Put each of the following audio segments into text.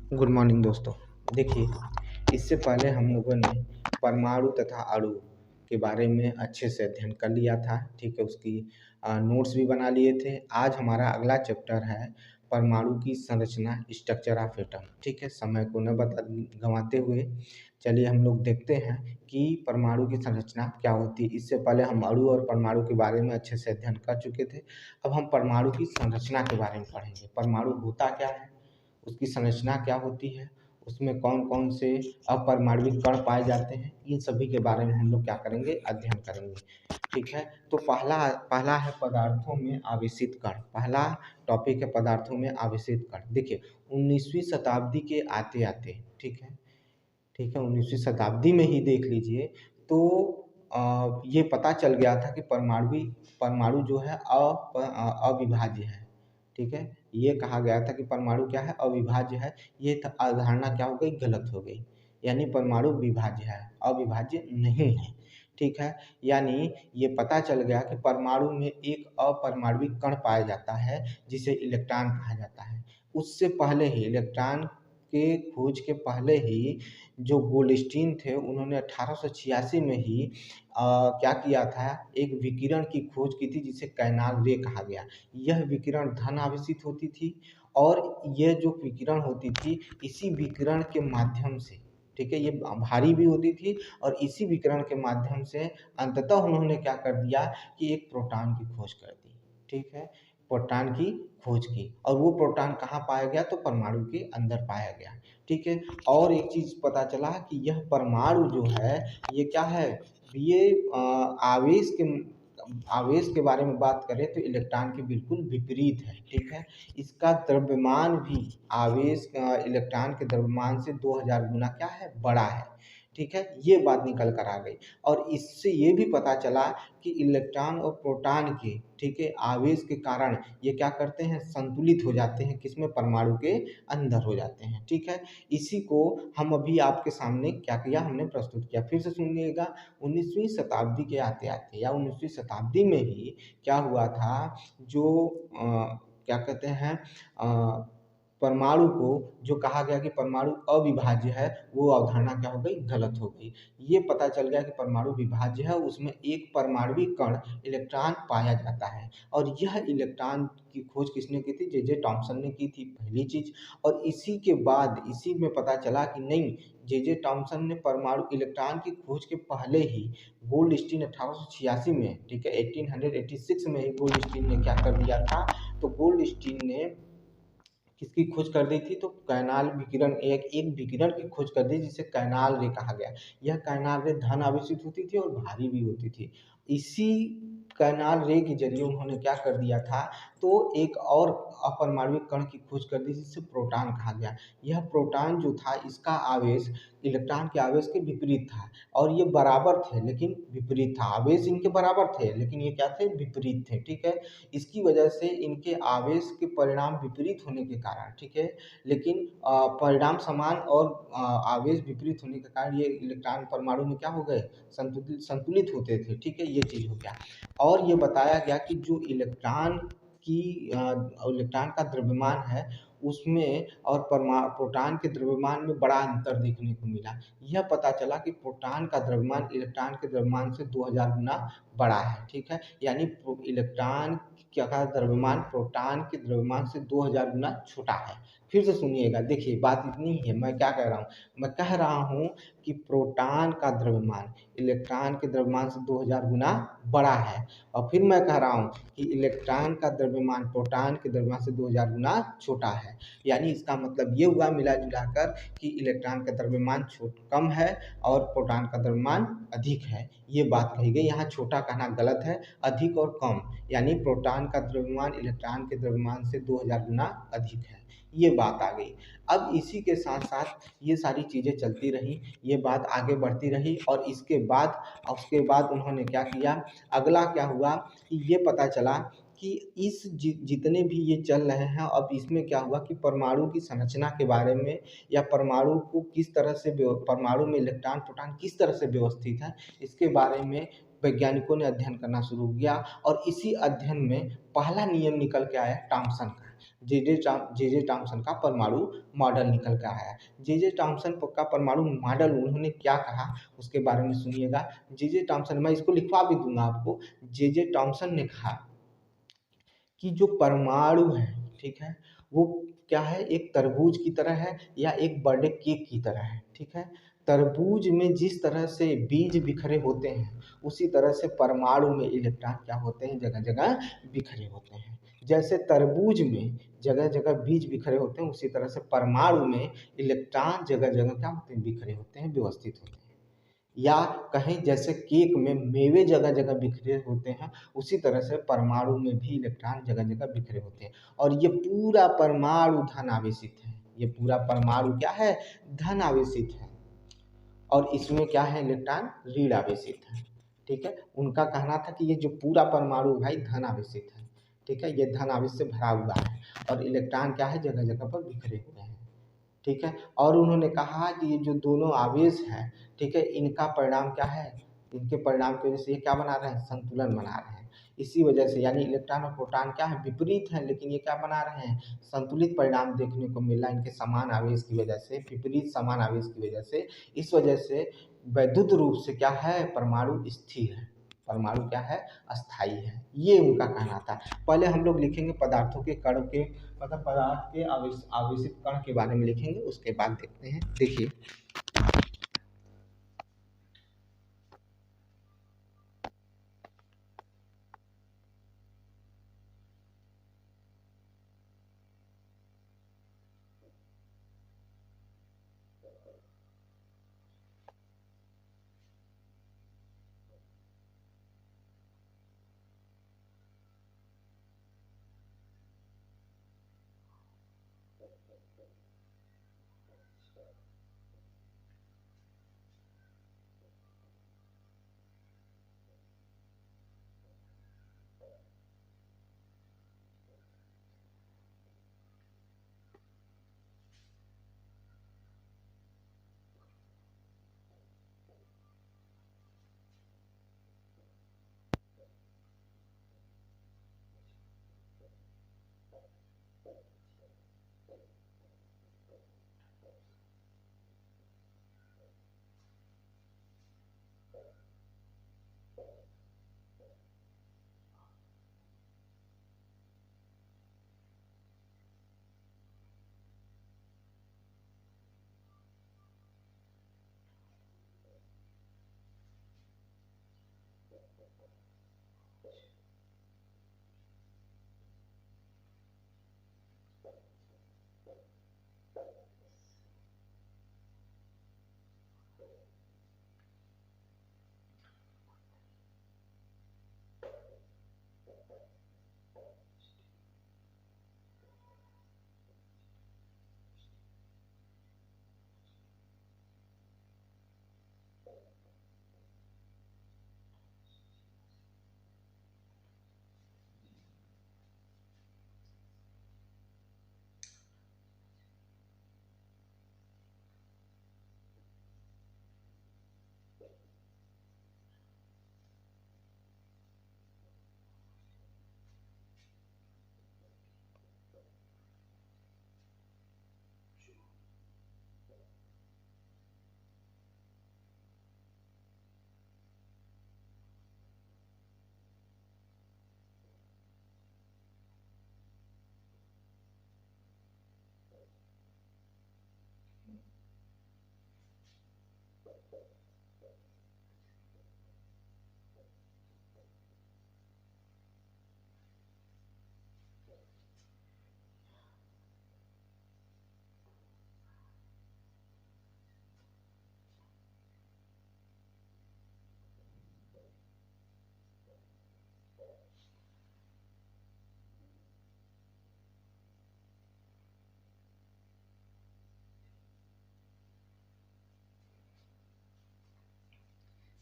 Good morning दोस्तों। देखिए, इससे पहले हम लोगों ने परमाणु तथा अणु के बारे में अच्छे से अध्ययन कर लिया था। ठीक है, उसकी नोट्स भी बना लिए थे। आज हमारा अगला चैप्टर है परमाणु की संरचना, स्ट्रक्चर ऑफ एटम। ठीक है, समय को न गंवाते हुए चलिए हम लोग देखते हैं कि परमाणु की संरचना क्या होती है। इससे पहले हम अणु और परमाणु के बारे में अच्छे से अध्ययन कर चुके थे। अब हम परमाणु की संरचना के बारे में पढ़ेंगे। परमाणु होता क्या है, उसकी संरचना क्या होती है, उसमें कौन कौन से अपरमाणविक कण पाए जाते हैं, इन सभी के बारे में हम लोग क्या करेंगे, अध्ययन करेंगे। ठीक है, तो पहला पहला है पदार्थों में आवेशित कण। पहला टॉपिक है पदार्थों में आवेशित कण। देखिए, 19वीं शताब्दी के आते आते, ठीक है 19वीं शताब्दी में ही देख लीजिए तो ये पता चल गया था कि परमाणु जो है अविभाज्य है। ठीक है, ये कहा गया था कि परमाणु क्या है, अविभाज्य है। ये अवधारणा क्या हो गई, गलत हो गई। यानी परमाणु विभाज्य है, अविभाज्य नहीं है। ठीक है, यानी ये पता चल गया कि परमाणु में एक अपरमाणविक कण पाया जाता है जिसे इलेक्ट्रॉन कहा जाता है। उससे पहले ही, इलेक्ट्रॉन के खोज के पहले ही जो गोल्डस्टीन थे, उन्होंने 1886 में ही क्या किया था, एक विकिरण की खोज की थी जिसे कैनाल रे कहा गया। यह विकिरण धन आवेशित होती थी और यह जो विकिरण होती थी, इसी विकिरण के माध्यम से, ठीक है, ये भारी भी होती थी और इसी विकिरण के माध्यम से अंततः उन्होंने क्या कर दिया कि एक प्रोटॉन की खोज कर दी। ठीक है, प्रोटॉन की खोज की, और वो प्रोटॉन कहाँ पाया गया, तो परमाणु के अंदर पाया गया। ठीक है, और एक चीज पता चला कि यह परमाणु जो है, ये क्या है, ये आवेश के बारे में बात करें तो इलेक्ट्रॉन के बिल्कुल विपरीत है। ठीक है, इसका द्रव्यमान भी इलेक्ट्रॉन के द्रव्यमान से 2000 गुना क्या है, बड़ा है। ठीक है, ये बात निकल कर आ गई। और इससे ये भी पता चला कि इलेक्ट्रॉन और प्रोटॉन के, ठीक है, आवेश के कारण ये क्या करते हैं, संतुलित हो जाते हैं, किसमें, परमाणु के अंदर हो जाते हैं। ठीक है, इसी को हम अभी आपके सामने क्या किया, हमने प्रस्तुत किया। फिर से सुनिएगा, 19वीं शताब्दी के आते आते या 19वीं शताब्दी में ही क्या हुआ था, जो क्या कहते हैं, परमाणु को जो कहा गया कि परमाणु अविभाज्य है, वो अवधारणा क्या हो गई, गलत हो गई। ये पता चल गया कि परमाणु विभाज्य है, उसमें एक परमाणविक कण इलेक्ट्रॉन पाया जाता है। और यह इलेक्ट्रॉन की खोज किसने की थी, जे टॉमसन ने की थी, पहली चीज। और इसी के बाद इसी में पता चला कि नहीं, जे टॉमसन ने परमाणु इलेक्ट्रॉन की खोज के पहले ही गोल्डस्टीन 1886 में, ठीक है, 1886 में ही गोल्डस्टीन ने क्या कर दिया था, तो गोल्डस्टीन ने किसकी खोज कर दी थी, तो कैनाल विकिरण, एक विकिरण की खोज कर दी जिसे कैनाल रे कहा गया। यह कैनाल रे धन आवेशित होती थी और भारी भी होती थी। इसी कैनाल रे के जरिए उन्होंने क्या कर दिया था, तो एक और अपरमाणविक कण की खोज कर दी जिसे प्रोटॉन कहा गया। यह प्रोटॉन जो था, इसका आवेश इलेक्ट्रॉन के आवेश के विपरीत था, और ये बराबर थे लेकिन विपरीत था। आवेश इनके बराबर थे लेकिन ये क्या थे, विपरीत थे। ठीक है, इसकी वजह से इनके आवेश के परिणाम विपरीत होने के कारण, ठीक है, लेकिन परिणाम समान और आवेश विपरीत होने के कारण ये इलेक्ट्रॉन परमाणु में क्या हो गए, संतुलित होते थे। ठीक है, ये चीज हो गया। और ये बताया गया कि जो इलेक्ट्रॉन का द्रव्यमान है, उसमें और प्रोटॉन के द्रव्यमान में बड़ा अंतर देखने को मिला। यह पता चला कि प्रोटॉन का द्रव्यमान इलेक्ट्रॉन के द्रव्यमान से 2000 गुना बड़ा है। ठीक है, यानी इलेक्ट्रॉन का द्रव्यमान प्रोटॉन के द्रव्यमान से 2000 गुना छोटा है। फिर से सुनिएगा, देखिए बात इतनी ही है। मैं क्या कह रहा हूँ, मैं कह रहा हूँ कि प्रोटॉन का द्रव्यमान इलेक्ट्रॉन के द्रव्यमान से 2000 गुना बड़ा है, और फिर मैं कह रहा हूँ कि इलेक्ट्रॉन का द्रव्यमान प्रोटॉन के द्रव्यमान से 2000 गुना छोटा है। यानी इसका मतलब ये हुआ मिला जुला कर कि इलेक्ट्रॉन का द्रव्यमान कम है और प्रोटॉन का द्रव्यमान अधिक है। ये बात कही गई। यहाँ छोटा कहना गलत है, अधिक और कम, यानी प्रोटॉन का द्रव्यमान इलेक्ट्रॉन के द्रव्यमान से 2000 गुना अधिक है। ये बात आ गई। अब इसी के साथ साथ ये सारी चीज़ें चलती रही, ये बात आगे बढ़ती रही, और उसके बाद उन्होंने क्या किया, अगला क्या हुआ कि ये पता चला कि जितने भी ये चल रहे हैं, अब इसमें क्या हुआ कि परमाणु की संरचना के बारे में, या परमाणु को किस तरह से, परमाणु में इलेक्ट्रॉन प्रोटॉन किस तरह से व्यवस्थित है, इसके बारे में वैज्ञानिकों ने अध्ययन करना शुरू किया। और इसी अध्ययन में पहला नियम निकल के आया टॉमसन का। जे जे थॉम्सन का परमाणु मॉडल निकल कर आया। जे जे थॉम्सन का परमाणु मॉडल उन्होंने क्या कहा उसके बारे में सुनिएगा। जे जे थॉम्सन, मैं इसको लिखवा भी दूंगा आपको। जे जे थॉम्सन ने कहा कि जो परमाणु है, ठीक है, वो क्या है, एक तरबूज की तरह है या एक बर्थडे केक की तरह है, ठीक है। तरबूज में जिस तरह से बीज बिखरे होते हैं, उसी तरह से परमाणु में इलेक्ट्रॉन क्या होते हैं, जगह जगह बिखरे होते हैं। जैसे तरबूज में जगह जगह बीज बिखरे होते हैं, उसी तरह से परमाणु में इलेक्ट्रॉन जगह जगह क्या होते हैं, बिखरे होते हैं, व्यवस्थित होते हैं। या कहें जैसे केक में मेवे जगह जगह बिखरे होते हैं, उसी तरह से परमाणु में भी इलेक्ट्रॉन जगह जगह बिखरे होते हैं। और ये पूरा परमाणु धन आवेशित है। ये पूरा परमाणु क्या है, धन आवेशित है। और इसमें क्या है, इलेक्ट्रॉन ऋण आवेशित है, ठीक है। उनका कहना था कि ये जो पूरा परमाणु भाई धन आवेशित है, ठीक है, ये धन आवेश से भरा हुआ है और इलेक्ट्रॉन क्या है, जगह जगह पर बिखरे हुए हैं, ठीक है। और उन्होंने कहा कि ये जो दोनों आवेश हैं, ठीक है, इनका परिणाम क्या है, इनके परिणाम की वजह से ये क्या बना रहे हैं, संतुलन बना रहे हैं। इसी वजह से यानी इलेक्ट्रॉन और प्रोटॉन क्या है, विपरीत है, लेकिन ये क्या बना रहे हैं, संतुलित परिणाम देखने को मिला इनके समान आवेश की वजह से, विपरीत समान आवेश की वजह से। इस वजह से वैद्युत रूप से क्या है, परमाणु स्थिर है, परमाणु क्या है, अस्थाई है, ये उनका कहना था। पहले हम लोग लिखेंगे पदार्थों के कण के, मतलब पदार्थ के आवेशित कण के बारे में लिखेंगे, उसके बाद देखते हैं। देखिए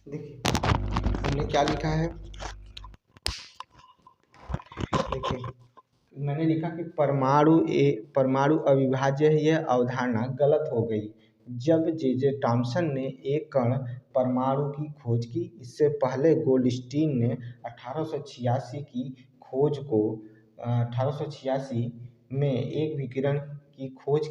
देखिए हमने क्या लिखा है, देखिए मैंने लिखा कि परमाणु अविभाज्य है, यह अवधारणा गलत हो गई जब जे जे थॉम्सन ने एक कण परमाणु की खोज की। इससे पहले गोल्डस्टीन ने 1886 की खोज को 1886 में एक विकिरण की खोज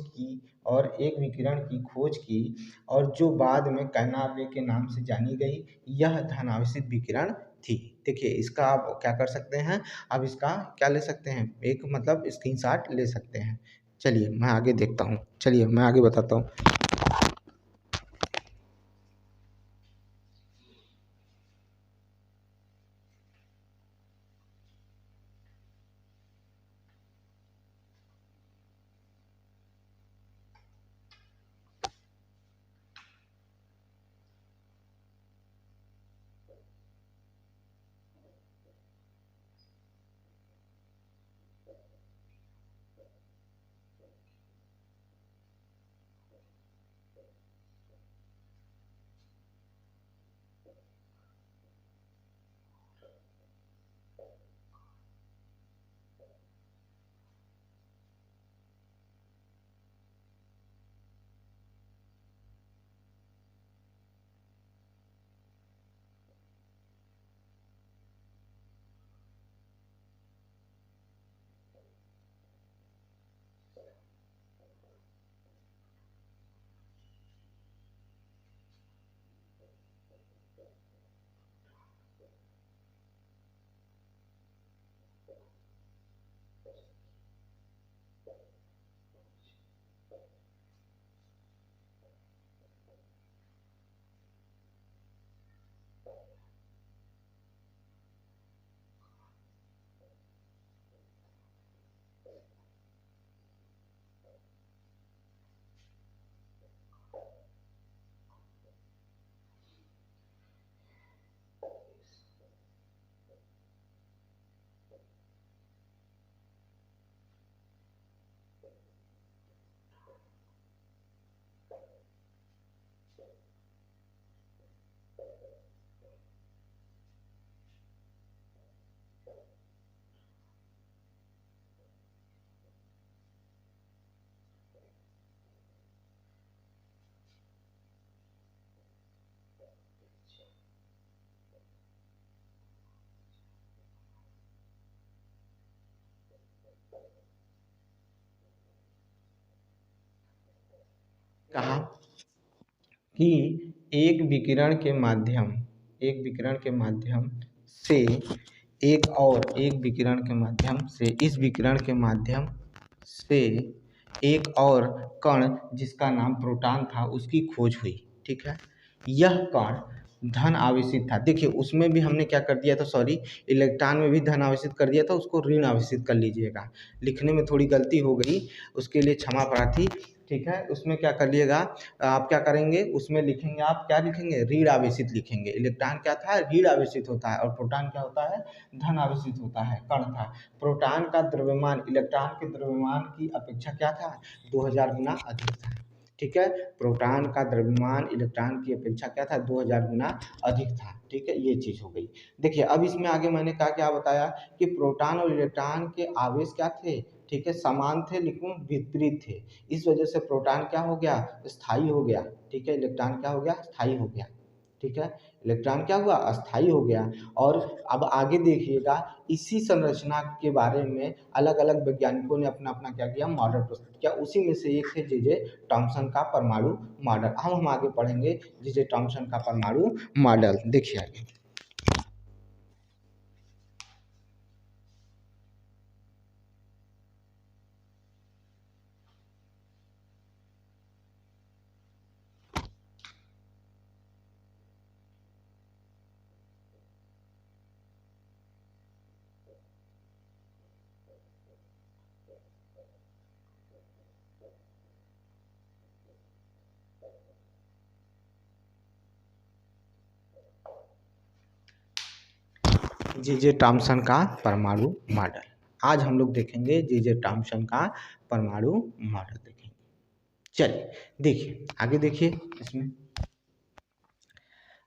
की और जो बाद में कैनाबे के नाम से जानी गई, यह धन आवेशित विकिरण थी। देखिए इसका आप क्या कर सकते हैं, अब इसका क्या ले सकते हैं, एक मतलब स्क्रीनशॉट ले सकते हैं। चलिए मैं आगे देखता हूँ, चलिए मैं आगे बताता हूँ। कहा कि एक विकिरण के माध्यम से एक विकिरण के माध्यम से इस विकिरण के माध्यम से एक और कण जिसका नाम प्रोटॉन था उसकी खोज हुई। ठीक है, यह कण धन आवेशित था। देखिए उसमें भी हमने क्या कर दिया था, सॉरी, इलेक्ट्रॉन में भी धन आवेशित कर दिया था, उसको ऋण आवेशित कर लीजिएगा। लिखने में थोड़ी गलती हो गई, उसके लिए क्षमा प्रार्थी। ठीक है, उसमें क्या कर लिएगा, आप क्या करेंगे, उसमें लिखेंगे, आप क्या लिखेंगे, ऋण आवेशित लिखेंगे। इलेक्ट्रॉन क्या था, ऋण आवेशित होता है, और प्रोटॉन क्या होता है, धन आवेशित होता है, कण था। प्रोटॉन का द्रव्यमान इलेक्ट्रॉन के द्रव्यमान की अपेक्षा क्या था, 2000 गुना अधिक था। ठीक है, प्रोटॉन का द्रव्यमान इलेक्ट्रॉन की अपेक्षा क्या था, 2000 गुना अधिक था। ठीक है, ये चीज़ हो गई। देखिए अब इसमें आगे मैंने क्या बताया कि प्रोटॉन और इलेक्ट्रॉन के आवेश क्या थे, ठीक है, समान थे लेकिन विपरीत थे। इस वजह से प्रोटॉन क्या हो गया, स्थायी हो गया। ठीक है, इलेक्ट्रॉन क्या हो गया, स्थायी हो गया। ठीक है, इलेक्ट्रॉन क्या हुआ, अस्थायी हो गया। और अब आगे देखिएगा, इसी संरचना के बारे में अलग अलग वैज्ञानिकों ने अपना अपना क्या किया, मॉडल प्रस्तुत किया। उसी में से एक थे जे थॉमसन का परमाणु मॉडल। अब हम आगे पढ़ेंगे जे थॉमसन का परमाणु मॉडल। देखिए आगे, जे थॉमसन का परमाणु मॉडल। आज हम लोग देखेंगे जे थॉमसन का परमाणु मॉडल देखेंगे। चलिए देखिए आगे, देखिए इसमें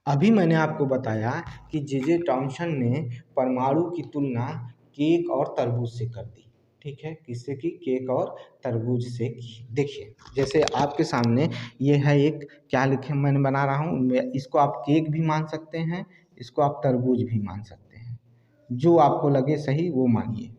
अभी मैंने आपको बताया कि जे थॉमसन ने परमाणु की तुलना केक और तरबूज से कर दी। ठीक है, किससे की, केक और तरबूज से की। देखिए जैसे आपके सामने ये है, एक क्या लिखे मैंने बना रहा हूँ, इसको आप केक भी मान सकते हैं, इसको आप तरबूज भी मान सकते हैं, जो आपको लगे सही वो मानिए।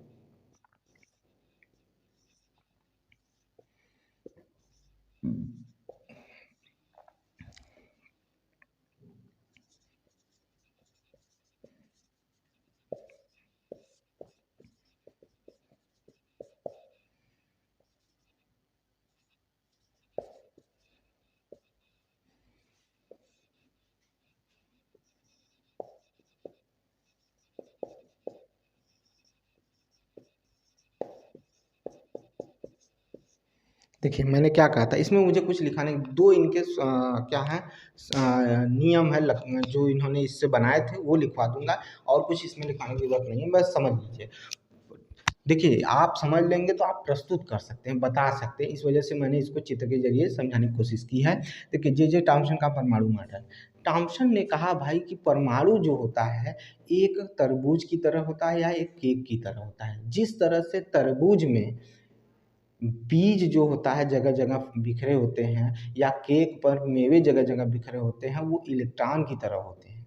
देखिए मैंने क्या कहा था, इसमें मुझे कुछ लिखा नहीं, दो इनके क्या है नियम है जो इन्होंने इससे बनाए थे वो लिखवा दूंगा, और कुछ इसमें लिखाने की जरूरत नहीं है, बस समझ लीजिए। देखिए आप समझ लेंगे तो आप प्रस्तुत कर सकते हैं, बता सकते हैं, इस वजह से मैंने इसको चित्र के जरिए समझाने की कोशिश की है। देखिए जे थॉम्सन का परमाणु मॉडल, थॉम्सन ने कहा भाई कि परमाणु जो होता है एक तरबूज की तरह होता है या एक केक की तरह होता है। जिस तरह से तरबूज में बीज जो होता है जगह जगह बिखरे होते हैं, या केक पर मेवे जगह जगह बिखरे होते हैं, वो इलेक्ट्रॉन की तरह होते हैं,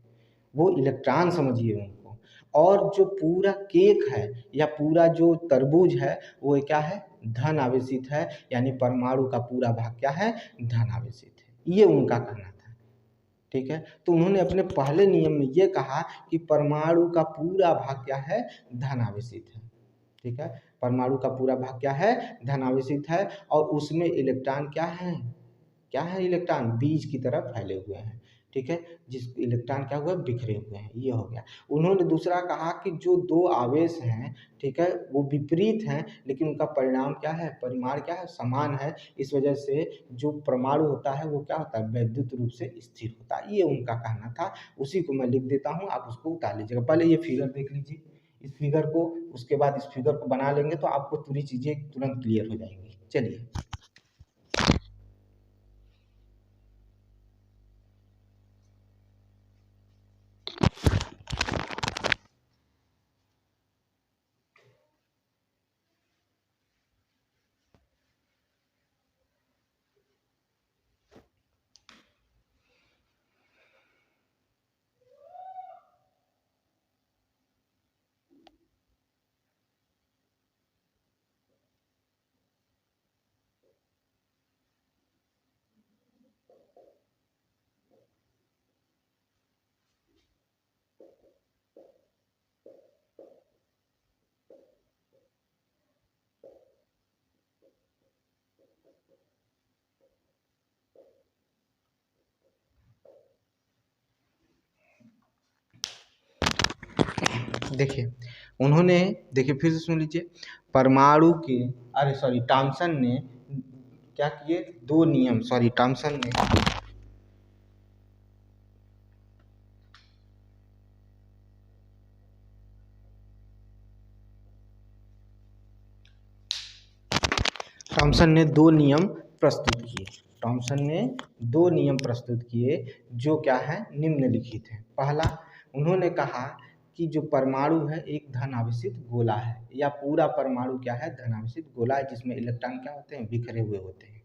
वो इलेक्ट्रॉन समझिए उनको। और जो पूरा केक है या पूरा जो तरबूज है वो क्या है, धन आवेशित है, यानी परमाणु का पूरा भाग क्या है, धन आवेशित है, ये उनका कहना था। ठीक है, तो उन्होंने अपने पहले नियम में ये कहा कि परमाणु का पूरा भाग क्या है, धन आवेशित है। ठीक है, परमाणु का पूरा भाग क्या है, धन आवेशित है, और उसमें इलेक्ट्रॉन क्या है, क्या है, इलेक्ट्रॉन बीज की तरह फैले हुए हैं। ठीक है, जिस इलेक्ट्रॉन क्या हुआ, बिखरे हुए हैं, ये हो गया। उन्होंने दूसरा कहा कि जो दो आवेश हैं, ठीक है, वो विपरीत हैं, लेकिन उनका परिणाम क्या है, परिमाण क्या है, समान है। इस वजह से जो परमाणु होता है वो क्या होता है, वैद्युत रूप से स्थिर होता है, ये उनका कहना था। उसी को मैं लिख देता हूँ, आप उसको उतार लीजिएगा। पहले ये फिगर देख लीजिए, इस फिगर को, उसके बाद इस फिगर को बना लेंगे तो आपको पूरी चीजें तुरंत क्लियर हो जाएंगी। चलिए, देखिए उन्होंने, देखिए फिर से सुन लीजिए, परमाणु के, अरे सॉरी, थॉम्सन ने क्या किए, दो नियम, सॉरी थॉम्सन ने दो नियम प्रस्तुत किए। थॉम्सन ने दो नियम प्रस्तुत किए जो क्या है, निम्नलिखित है। पहला, उन्होंने कहा कि जो परमाणु है एक धन आवेशित गोला है, या पूरा परमाणु क्या है, धन आवेशित गोला है, जिसमें इलेक्ट्रॉन क्या होते हैं, बिखरे हुए होते हैं।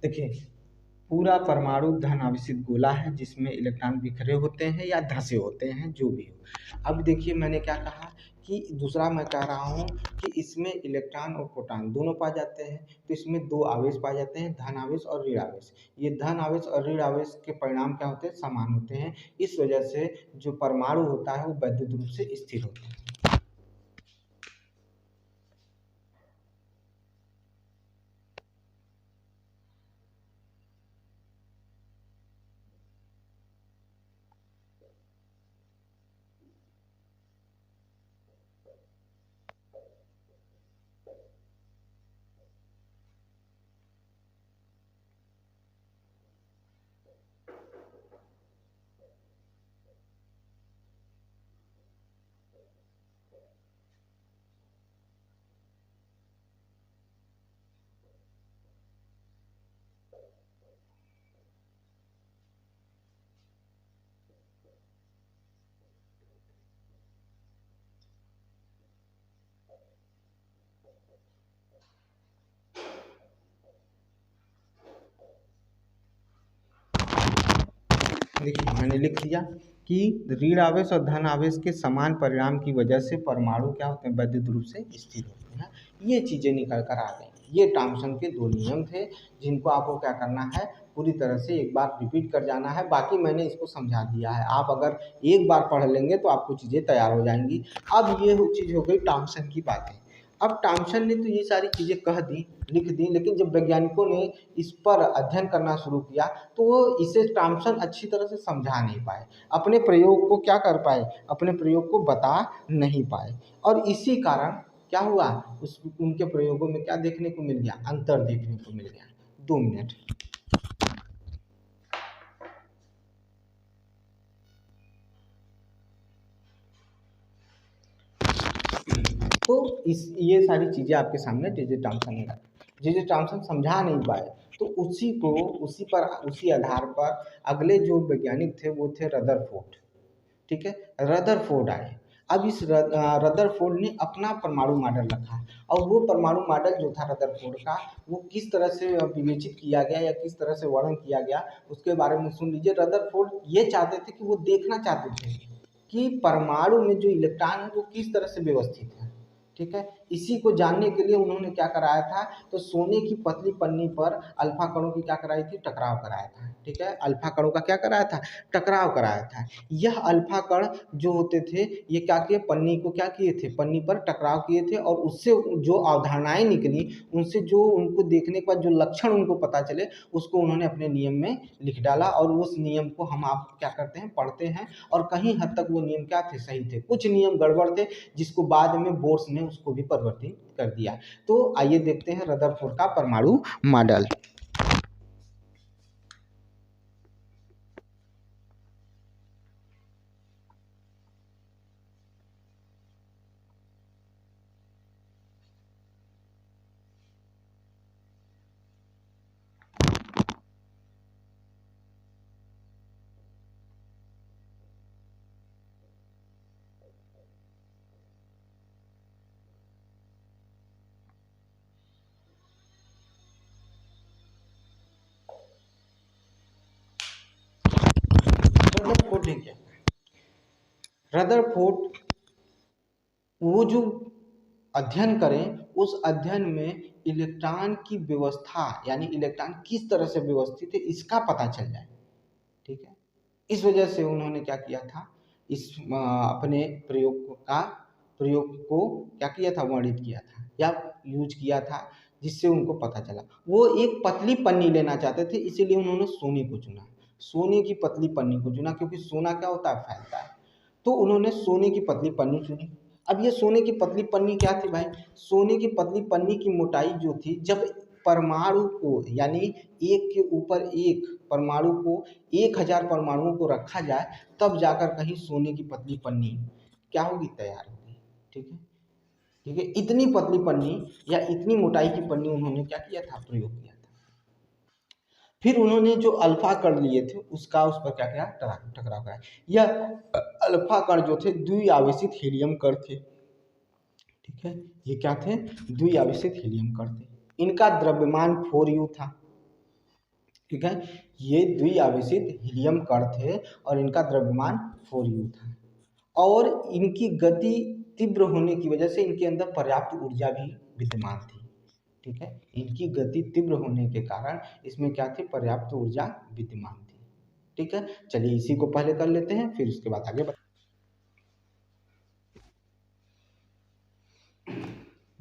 देखिए, पूरा परमाणु धन आवेशित गोला है जिसमें इलेक्ट्रॉन बिखरे होते हैं या धंसे होते हैं, जो भी हो। अब देखिए मैंने क्या कहा कि दूसरा मैं कह रहा हूँ कि इसमें इलेक्ट्रॉन और प्रोटॉन दोनों पाए जाते हैं, तो इसमें दो आवेश पाए जाते हैं, धन आवेश और ऋण आवेश। ये धन आवेश और ऋण आवेश के परिणाम क्या होते हैं, समान होते हैं। इस वजह से जो परमाणु होता है वो वैद्युत रूप से स्थिर होता है। देखिए मैंने लिख दिया कि ऋण आवेश और धन आवेश के समान परिणाम की वजह से परमाणु क्या होते हैं, वैद्युत रूप से स्थिर होते हैं। ये चीज़ें निकल कर आ गई। ये थॉमसन के दो नियम थे जिनको आपको क्या करना है, पूरी तरह से एक बार रिपीट कर जाना है। बाकी मैंने इसको समझा दिया है, आप अगर एक बार पढ़ लेंगे तो आपको चीज़ें तैयार हो जाएंगी। अब ये चीज़ हो गई थॉमसन की बातें। अब थॉमसन ने तो ये सारी चीज़ें कह दी, लिख दी, लेकिन जब वैज्ञानिकों ने इस पर अध्ययन करना शुरू किया तो वो इसे थॉमसन अच्छी तरह से समझा नहीं पाए, अपने प्रयोग को क्या कर पाए, अपने प्रयोग को बता नहीं पाए। और इसी कारण क्या हुआ, उस उनके प्रयोगों में क्या देखने को मिल गया, अंतर देखने को मिल गया। 2 मिनट। तो इस ये सारी चीज़ें आपके सामने जे थॉमसन ने जे थॉमसन समझा नहीं पाए, तो उसी पर उसी आधार पर अगले जो वैज्ञानिक थे वो थे रदरफोर्ड। ठीक है, रदरफोर्ड आए। अब इस रदरफोर्ड ने अपना परमाणु मॉडल रखा, और वो परमाणु मॉडल जो था रदरफोर्ड का, वो किस तरह से विवेचित किया गया या किस तरह से वर्णन किया गया उसके बारे में सुन लीजिए। रदरफोर्ड ये चाहते थे कि वो देखना चाहते थे कि परमाणु में जो इलेक्ट्रॉन है वो किस तरह से व्यवस्थित है। ठीक है, इसी को जानने के लिए उन्होंने क्या कराया था, तो सोने की पतली पन्नी पर अल्फा कणों की क्या कराई थी, टकराव कराया था। ठीक है, अल्फा कणों का क्या कराया था, टकराव कराया था। यह अल्फा कण जो होते थे ये क्या किए, पन्नी को क्या किए थे, पन्नी पर टकराव किए थे, और उससे जो अवधारणाएं निकली, उनसे जो उनको देखने के बाद जो लक्षण उनको पता चले, उसको उन्होंने अपने नियम में लिख डाला। और उस नियम को हम आप क्या करते हैं, पढ़ते हैं, और कहीं हद तक वो नियम क्या थे, सही थे। कुछ नियम गड़बड़ थे जिसको बाद में बोर्स ने उसको भी परिवर्तित कर दिया। तो आइए देखते हैं रदरफोर्ड का परमाणु मॉडल। रदरफोर्ड ने क्या, रदरफोर्ड वो जो अध्ययन करें, उस अध्ययन में इलेक्ट्रॉन की व्यवस्था, यानी इलेक्ट्रॉन किस तरह से व्यवस्थित है इसका पता चल जाए। ठीक है, इस वजह से उन्होंने क्या किया था, इस अपने प्रयोग को क्या किया था, वर्णित किया था या यूज किया था, जिससे उनको पता चला। वो एक पतली पन्नी लेना चाहते थे, इसीलिए उन्होंने सोने को चुना, सोने की पतली पन्नी को चुना, क्योंकि सोना क्या होता है, फैलता है। तो उन्होंने सोने की पतली पन्नी चुनी। अब ये सोने की पतली पन्नी क्या थी भाई, सोने की पतली पन्नी की मोटाई जो थी, जब परमाणु को यानी एक के ऊपर एक परमाणु को 1000 परमाणुओं को रखा जाए, तब जाकर कहीं सोने की पतली पन्नी क्या होगी, तैयार होगी। ठीक है, ठीक है, इतनी पतली पन्नी या इतनी मोटाई की पन्नी उन्होंने क्या किया था, प्रयोग किया था। फिर उन्होंने जो अल्फा कण लिए थे उसका उस पर क्या किया, टकराव कराया। यह अल्फा कण जो थे द्विआवेशित हीलियम कण थे। ठीक है, ये क्या थे, द्विआवेशित हीलियम कण थे। इनका द्रव्यमान 4u था। ठीक है, ये द्विआवेशित हीलियम कण थे और इनका द्रव्यमान 4u था। और इनकी गति तीव्र होने की वजह से इनके अंदर पर्याप्त ऊर्जा भी विद्यमान थी। ठीक है, इनकी गति तीव्र होने के कारण इसमें क्या थी, पर्याप्त ऊर्जा विद्यमान थी। ठीक है, चलिए इसी को पहले कर लेते हैं, फिर उसके बाद आगे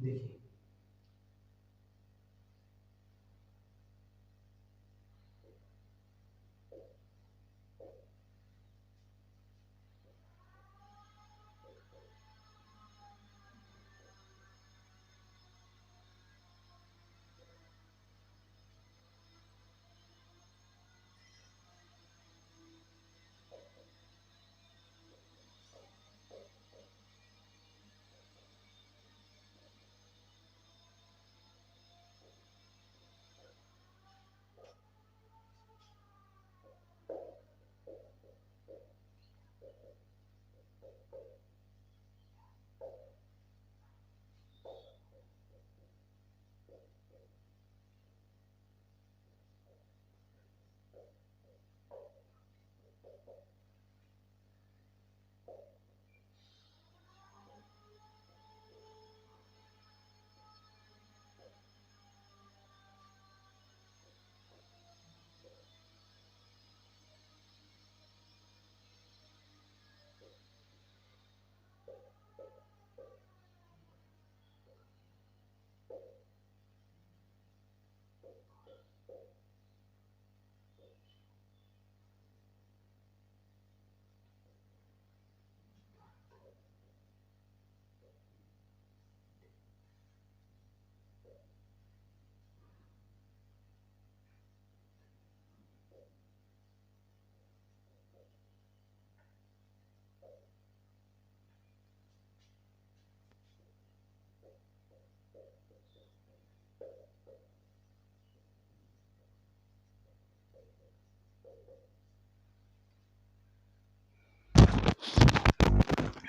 देखिए।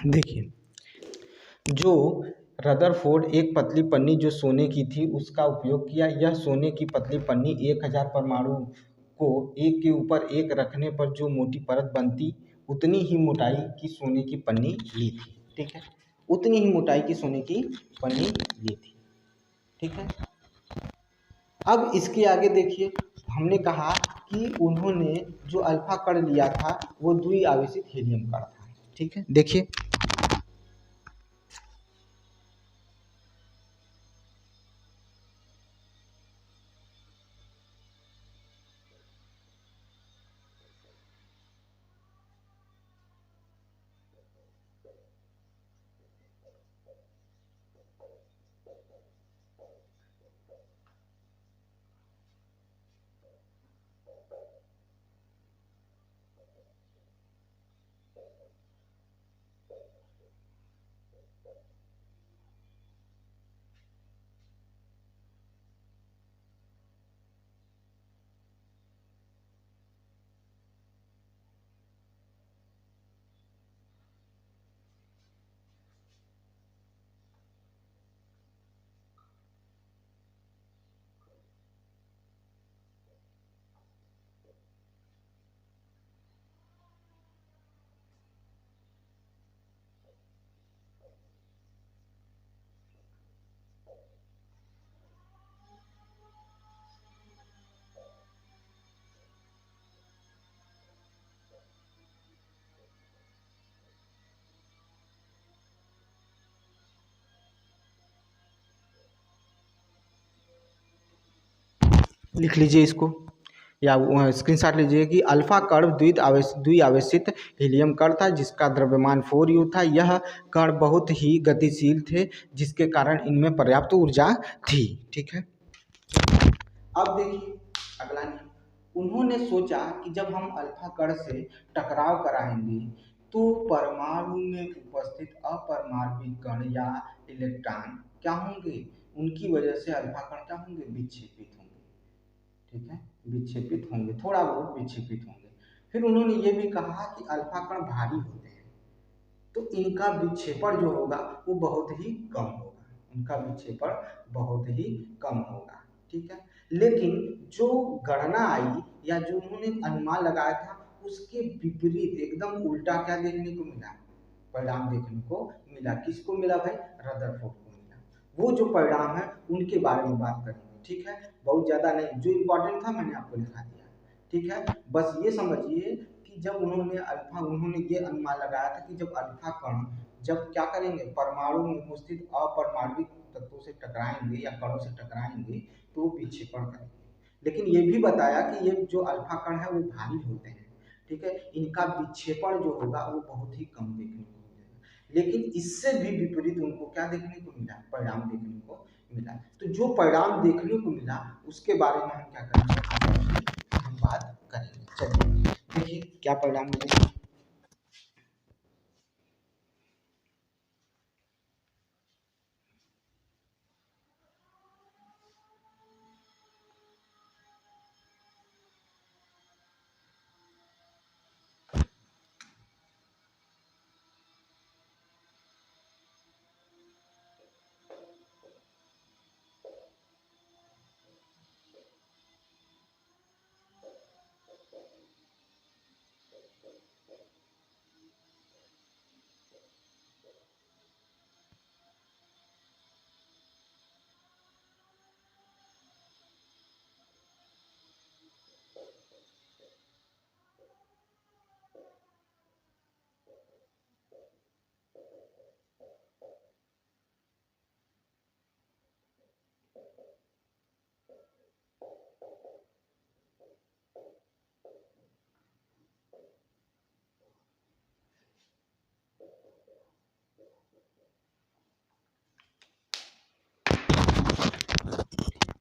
देखिए, जो रदरफोर्ड एक पतली पन्नी जो सोने की थी उसका उपयोग किया। यह सोने की पतली पन्नी 1000 परमाणु को एक के ऊपर एक रखने पर जो मोटी परत बनती, उतनी ही मोटाई की सोने की पन्नी ली थी। ठीक है, उतनी ही मोटाई की सोने की पन्नी ली थी। ठीक है, अब इसके आगे देखिए, हमने कहा कि उन्होंने जो अल्फा कण लिया था वो द्विआवेशित हीलियम कण था। ठीक है, देखिए लिख लीजिए इसको, या स्क्रीनशॉट लीजिए कि अल्फा कण द्विआवेशित हीलियम कण था जिसका द्रव्यमान 4u था। यह कण बहुत ही गतिशील थे जिसके कारण इनमें पर्याप्त ऊर्जा थी। ठीक है, अब देखिए अगला नियम। उन्होंने सोचा कि जब हम अल्फा कण से टकराव कराएंगे तो परमाणु में उपस्थित अपरमाणविक कण या इलेक्ट्रॉन क्या होंगे, उनकी वजह से अल्फा कण क्या होंगे, विक्षेपित होंगे। ठीक है, विक्षेपित होंगे, थोड़ा बहुत विक्षेपित होंगे। फिर उन्होंने ये भी कहा कि अल्फा कण भारी होते हैं तो इनका विक्षेपण जो होगा वो बहुत ही कम होगा, उनका विक्षेपण बहुत ही कम होगा। ठीक है, लेकिन जो गणना आई या जो उन्होंने अनुमान लगाया था उसके विपरीत एकदम उल्टा क्या देखने को मिला, परिणाम देखने को मिला। किसको मिला भाई, रदरफोर्ड को मिला। वो जो परिणाम है उनके बारे में बात करेंगे। ठीक है, बहुत ज्यादा नहीं, जो इम्पोर्टेंट था मैंने आपको लिखा दिया। ठीक है, बस ये समझिए कि जब उन्होंने ये अनुमान लगाया था कि जब अल्फा कण जब क्या करेंगे, परमाणु में उपस्थित अपरमाणविक तत्वों से टकराएंगे या कणों से टकराएंगे तो विक्षेपण करेंगे। लेकिन ये भी बताया कि ये जो अल्फा कण है वो भारी होते हैं। ठीक है, इनका विक्षेपण जो होगा वो बहुत ही कम देखने को मिलेगा। लेकिन इससे भी विपरीत उनको क्या देखने को मिला, परिणाम देखने को मिला। तो जो परिणाम देखने को मिला उसके बारे में हम क्या करेंगे, हम बात करेंगे। चलिए देखिए क्या परिणाम मिले।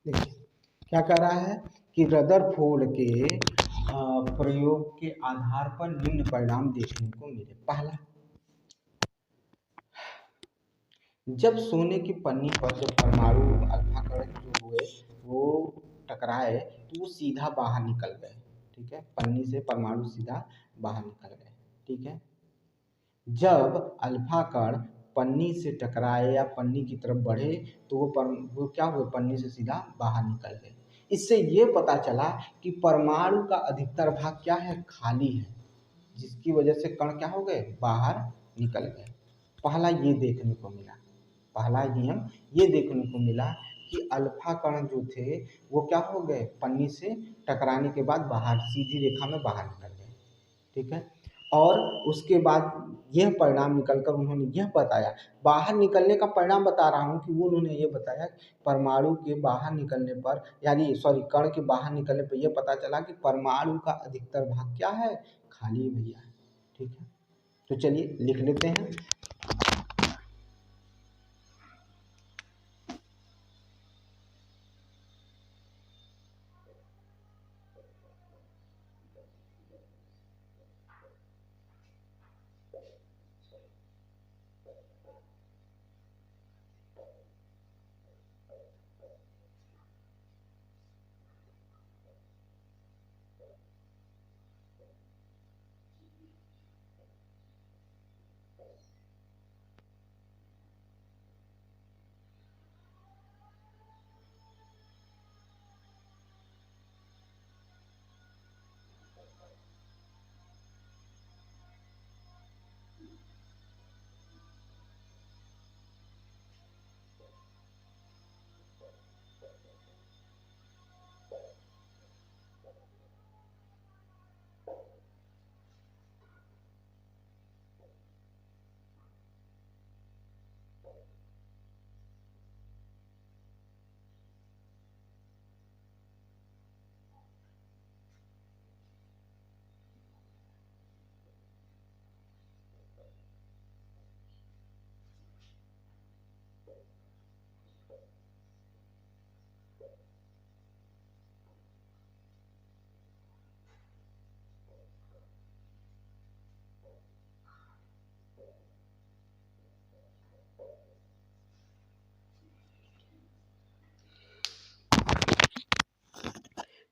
देखिए क्या कह रहा है कि रदरफोर्ड के प्रयोग के आधार पर निम्न परिणाम देखने को मिले। पहला, जब सोने की पन्नी पर जब परमाणु अल्फा कण जो हुए वो टकराए तो वो सीधा बाहर निकल गए। ठीक है, पन्नी से परमाणु सीधा बाहर निकल गए। ठीक है, जब अल्फा कण पन्नी से टकराए या पन्नी की तरफ बढ़े तो वो क्या हुए, पन्नी से सीधा बाहर निकल गए। इससे ये पता चला कि परमाणु का अधिकतर भाग क्या है, खाली है, जिसकी वजह से कण क्या हो गए, बाहर निकल गए। पहला ये देखने को मिला, पहला नियम ये देखने को मिला कि अल्फा कण जो थे वो क्या हो गए, पन्नी से टकराने के बाद बाहर सीधी रेखा में बाहर निकल गए। ठीक है, और उसके बाद यह परिणाम निकलकर उन्होंने यह बताया, बाहर निकलने का परिणाम बता रहा हूँ कि वो उन्होंने ये बताया परमाणु के बाहर निकलने पर, यानी सॉरी कण के बाहर निकलने पर यह पता चला कि परमाणु का अधिकतर भाग क्या है, खाली भैया है। ठीक है, तो चलिए लिख लेते हैं।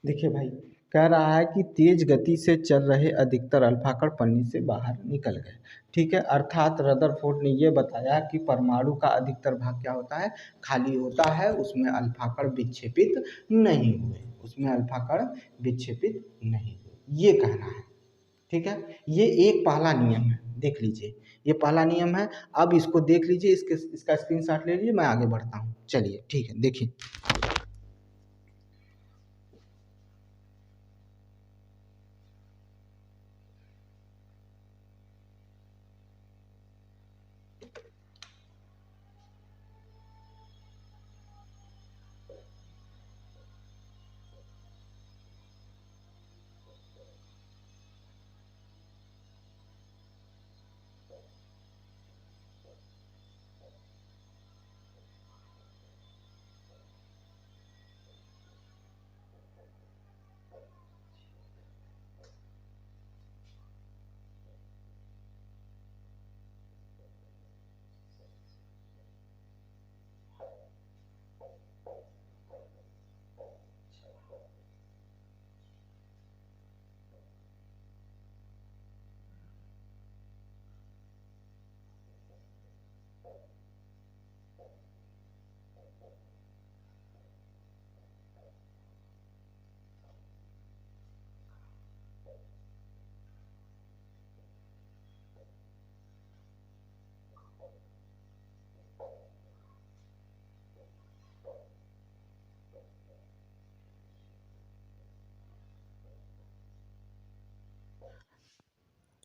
देखिए भाई, कह रहा है कि तेज गति से चल रहे अधिकतर अल्फा कण पन्नी से बाहर निकल गए। ठीक है, अर्थात रदरफोर्ड ने यह बताया कि परमाणु का अधिकतर भाग क्या होता है, खाली होता है, उसमें अल्फा कण विक्षेपित नहीं हुए, उसमें अल्फा कण विक्षेपित नहीं हुए, ये कहना है। ठीक है, ये एक पहला नियम है, देख लीजिए, ये पहला नियम है। अब इसको देख लीजिए, इसका स्क्रीनशॉट ले लीजिए, मैं आगे बढ़ता हूँ। चलिए ठीक है, देखिए।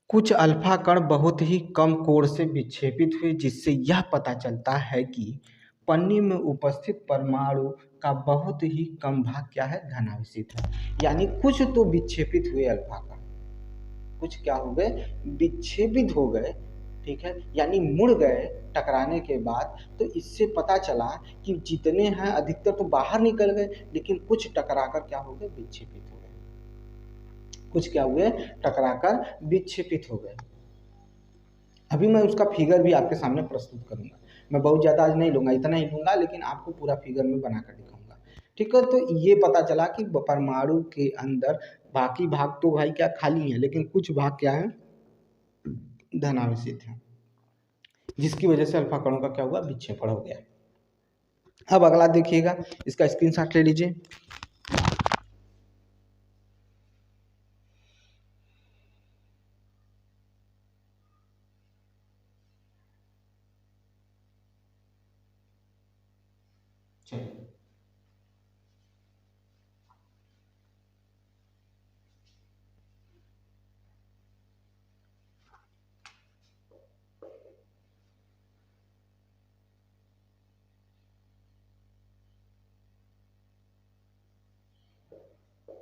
कुछ अल्फा कण बहुत ही कम कोण से विक्षेपित हुए, जिससे यह पता चलता है कि पन्नी में उपस्थित परमाणु का बहुत ही कम भाग क्या है, धनावेशित है। यानी कुछ तो विक्षेपित हुए अल्फा कण, कुछ क्या हो गए, विक्षेपित हो गए। ठीक है, यानी मुड़ गए टकराने के बाद। तो इससे पता चला कि जितने हैं अधिकतर तो बाहर निकल गए, लेकिन कुछ टकराकर क्या हो गए, विक्षेपित हो गए, कुछ क्या हुए, टकराकर विक्षेपित हो गए। अभी मैं उसका फिगर भी आपके सामने प्रस्तुत करूंगा। मैं बहुत ज़्यादा आज नहीं लूंगा, इतना ही लूंगा, लेकिन आपको पूरा फिगर में बनाकर दिखाऊंगा। ठीक है, तो ये पता चला कि परमाणु के अंदर बाकी भाग तो भाई क्या खाली है, लेकिन कुछ भाग क्या है, धनावेशित है, जिसकी वजह से अल्फा कणों का क्या हुआ, विक्षेपण हो गया। अब अगला देखिएगा, इसका स्क्रीनशॉट ले लीजिए। चलिए,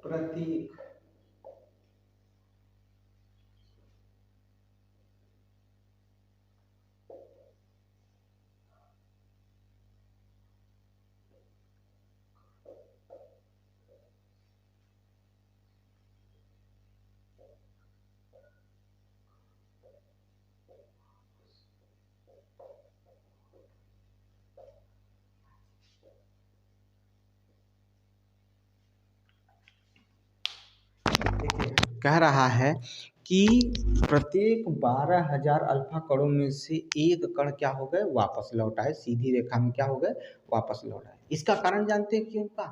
प्रतीक कह रहा है कि प्रत्येक 12,000 अल्फा कणों में से एक कण क्या हो गए, वापस लौट आए, सीधी रेखा में क्या हो गए, वापस लौट आए। इसका कारण जानते हैं क्यों का?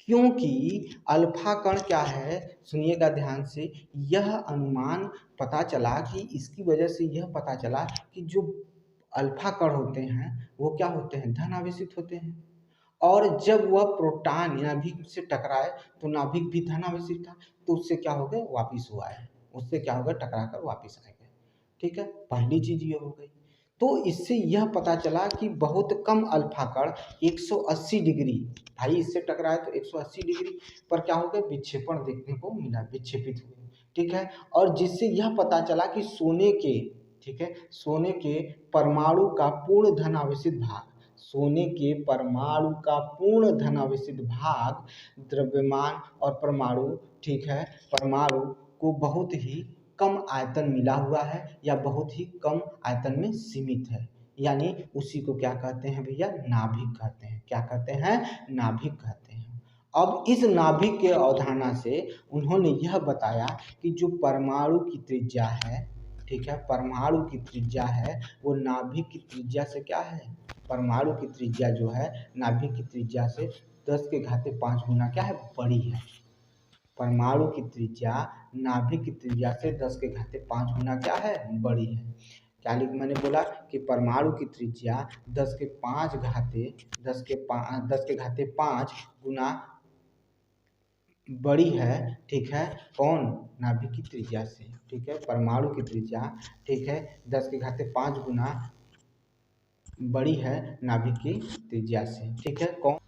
क्योंकि अल्फा कण क्या है, सुनिएगा ध्यान से, यह अनुमान पता चला कि इसकी वजह से यह पता चला कि जो अल्फा कण होते हैं वो क्या होते हैं, धन आवेशित होते हैं। और जब वह प्रोटॉन नाभिक से टकराए तो नाभिक भी धन आवेशित था, तो उससे क्या हो गए, वापिस हुआ है, उससे क्या हो गया, टकरा कर वापिस आ गए। ठीक है, पहली चीज ये हो गई। तो इससे यह पता चला कि बहुत कम अल्फा कण 180 डिग्री, भाई इससे टकराए तो 180 डिग्री पर क्या हो गया, विक्षेपण देखने को मिला, विक्षेपित हुए। ठीक है, और जिससे यह पता चला कि सोने के, ठीक है, सोने के परमाणु का पूर्ण धन आवेशित भाग, सोने के परमाणु का पूर्ण धनावेशित भाग द्रव्यमान और परमाणु, ठीक है, परमाणु को बहुत ही कम आयतन मिला हुआ है या बहुत ही कम आयतन में सीमित है, यानी उसी को क्या कहते हैं भैया, नाभिक कहते हैं। क्या कहते हैं, नाभिक कहते हैं। अब इस नाभिक के अवधारणा से उन्होंने यह बताया कि जो परमाणु की त्रिज्या है, ठीक है, परमाणु की त्रिज्या है वो नाभिक की त्रिज्या से क्या है, परमाणु की त्रिज्या जो है नाभिक की त्रिज्या से 10⁵ गुना क्या है, बड़ी है। परमाणु की त्रिज्या नाभिक की त्रिज्या से 10⁵ गुना क्या है, बड़ी है। क्या लिख मैंने बोला कि परमाणु की त्रिज्या 10⁵ गुना बड़ी है, ठीक है, कौन, नाभिक की त्रिज्या से। ठीक है, परमाणु की त्रिज्या, ठीक है, 10⁵ गुना बड़ी है नाभिक की त्रिज्या से। ठीक है, कौन,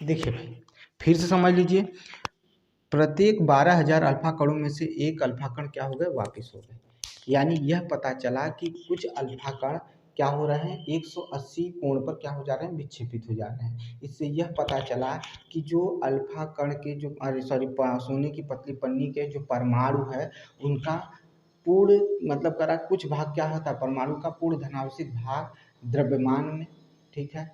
देखिए भाई फिर से समझ लीजिए, प्रत्येक 12,000 अल्फा कणों में से एक अल्फा कण क्या हो गए, वापिस हो गए। यानी यह पता चला कि कुछ अल्फा कण क्या हो रहे हैं, 180 कोण पर क्या हो जा रहे हैं, विक्षेपित हो जा रहे हैं। इससे यह पता चला कि जो अल्फा कण के जो, अरे सॉरी, सोने की पतली पन्नी के जो परमाणु है उनका पूर्ण मतलब करा कुछ भाग क्या होता है, परमाणु का पूर्ण धनावेशित भाग द्रव्यमान में, ठीक है,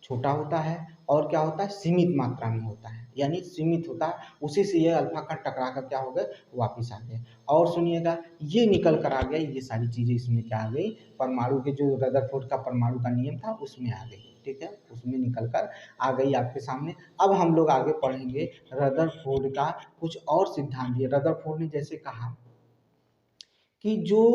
छोटा होता है और क्या होता है, सीमित मात्रा में होता है, यानी सीमित होता है। उसी से ये अल्फा कण टकरा कर क्या हो गए, वापिस आ गए। और सुनिएगा, ये निकल कर आ गया, ये सारी चीजें इसमें क्या आ गई, परमाणु के जो रदरफोर्ड का परमाणु का नियम था उसमें आ गई। ठीक है, उसमें निकल कर आ गई आपके सामने। अब हम लोग आगे पढ़ेंगे रदरफोर्ड का कुछ और सिद्धांत। रदरफोर्ड ने जैसे कहा कि जो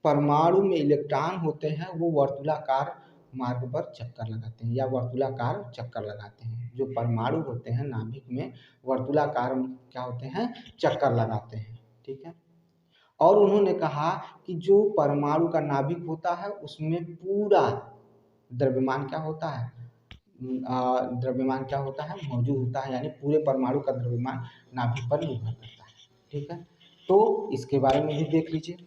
परमाणु में इलेक्ट्रॉन होते हैं वो वर्तुलाकार मार्ग पर चक्कर लगाते हैं या वर्तुलाकार चक्कर लगाते हैं। जो परमाणु होते हैं नाभिक में वर्तुलाकार क्या होते हैं, चक्कर लगाते हैं। ठीक है, और उन्होंने कहा कि जो परमाणु का नाभिक होता है उसमें पूरा द्रव्यमान क्या होता है, द्रव्यमान क्या होता है, मौजूद होता है, यानी पूरे परमाणु का द्रव्यमान नाभिक पर निर्भर करता है। ठीक है, तो इसके बारे में भी देख लीजिए।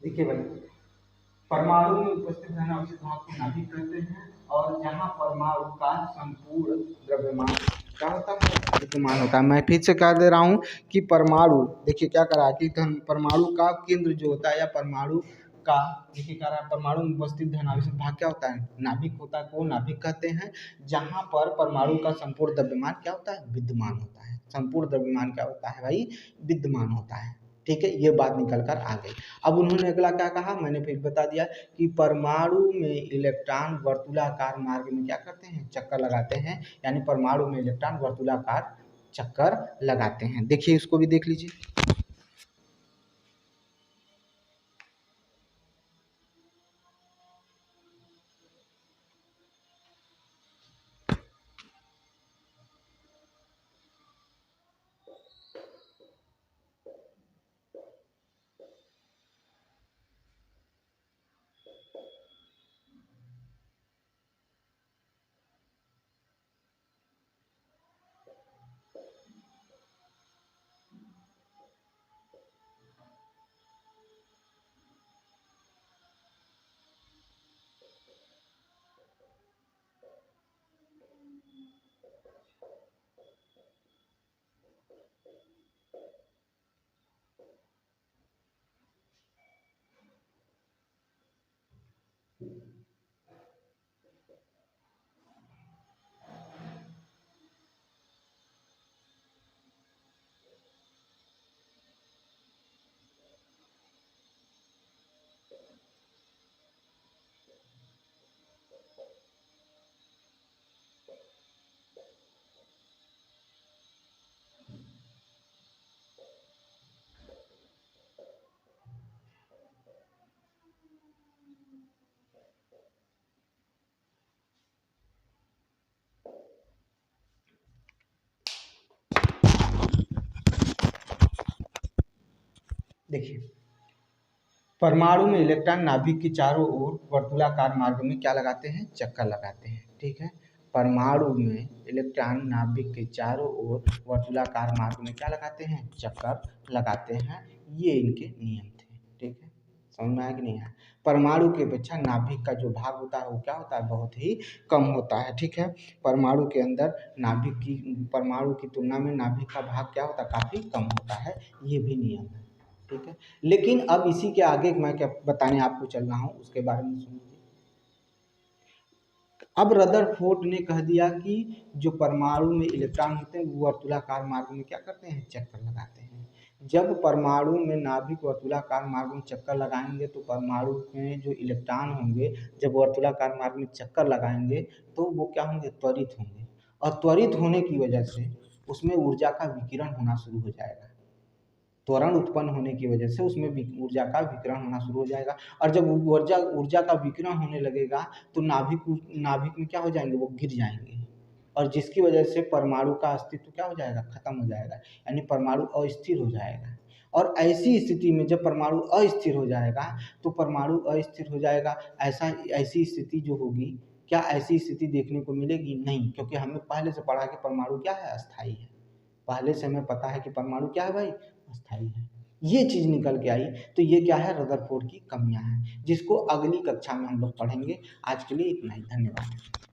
देखिए भाई, परमाणु में उपस्थित रहने वाले धातु को नाभिक कहते हैं, और जहाँ परमाणु का संपूर्ण द्रव्यमान क्या होता है, विद्यमान होता है। मैं फिर से कह दे रहा हूँ कि परमाणु, देखिए क्या करा कि परमाणु का केंद्र जो होता है, या परमाणु का, देखिए कह रहा है परमाणु में उपस्थित धनावेश भाग क्या होता है, नाभिक होता है, को नाभिक कहते हैं। जहाँ पर परमाणु का संपूर्ण द्रव्यमान क्या होता है, विद्यमान होता है। संपूर्ण द्रव्यमान क्या होता है भाई, विद्यमान होता है। ठीक है, ये बात निकल कर आ गई। अब उन्होंने अगला क्या कहा, मैंने फिर बता दिया कि परमाणु में इलेक्ट्रॉन वर्तुलाकार मार्ग में क्या करते हैं, चक्कर लगाते हैं, यानी परमाणु में इलेक्ट्रॉन वर्तुलाकार चक्कर लगाते हैं। देखिए इसको भी देख लीजिए। देखिए, परमाणु में इलेक्ट्रॉन नाभिक के चारों ओर वर्तुलाकार मार्ग में क्या लगाते हैं, चक्कर लगाते हैं। ठीक है, परमाणु में इलेक्ट्रॉन नाभिक के चारों ओर वर्तुलाकार मार्ग में क्या लगाते हैं, चक्कर लगाते हैं। ये इनके नियम थे। ठीक है, समझ में आया कि नहीं आया। परमाणु की अपेक्षा नाभिक का जो भाग होता है वो क्या होता है, बहुत ही कम होता है। ठीक है, परमाणु के अंदर नाभिक की, परमाणु की तुलना में नाभिक का भाग क्या होता है, काफी कम होता है। ये भी नियम है। ठीक है, लेकिन अब इसी के आगे मैं क्या बताने आपको चल रहा हूँ, उसके बारे में सुनिए। अब रदरफोर्ड ने कह दिया कि जो परमाणु में इलेक्ट्रॉन होते हैं वो वर्तुलाकार मार्ग में क्या करते हैं, चक्कर लगाते हैं। जब परमाणु में नाभिक वर्तुलाकार मार्ग में चक्कर लगाएंगे तो परमाणु में जो इलेक्ट्रॉन होंगे, जब वर्तुलाकार मार्ग में चक्कर लगाएंगे तो वो क्या होंगे, त्वरित होंगे। और त्वरित होने की वजह से उसमें ऊर्जा का विकिरण होना शुरू हो जाएगा। त्वरण उत्पन्न होने की वजह से उसमें ऊर्जा का विकिरण होना शुरू हो जाएगा। और जब ऊर्जा ऊर्जा का विकिरण होने लगेगा तो नाभिक नाभिक में क्या हो जाएंगे, वो गिर जाएंगे। और जिसकी वजह से परमाणु का अस्तित्व क्या हो जाएगा, खत्म हो जाएगा, यानी परमाणु अस्थिर हो जाएगा। और ऐसी स्थिति में जब परमाणु अस्थिर हो जाएगा तो परमाणु अस्थिर हो जाएगा, ऐसी स्थिति जो होगी, क्या ऐसी स्थिति देखने को मिलेगी, नहीं, क्योंकि हमने पहले से पढ़ा कि परमाणु क्या है, अस्थाई है। पहले से हमें पता है कि परमाणु क्या है भाई, अस्थाई है। ये चीज़ निकल के आई। तो ये क्या है, रदरफोर्ड की कमियाँ हैं, जिसको अगली कक्षा में हम लोग पढ़ेंगे। आज के लिए इतना ही, धन्यवाद।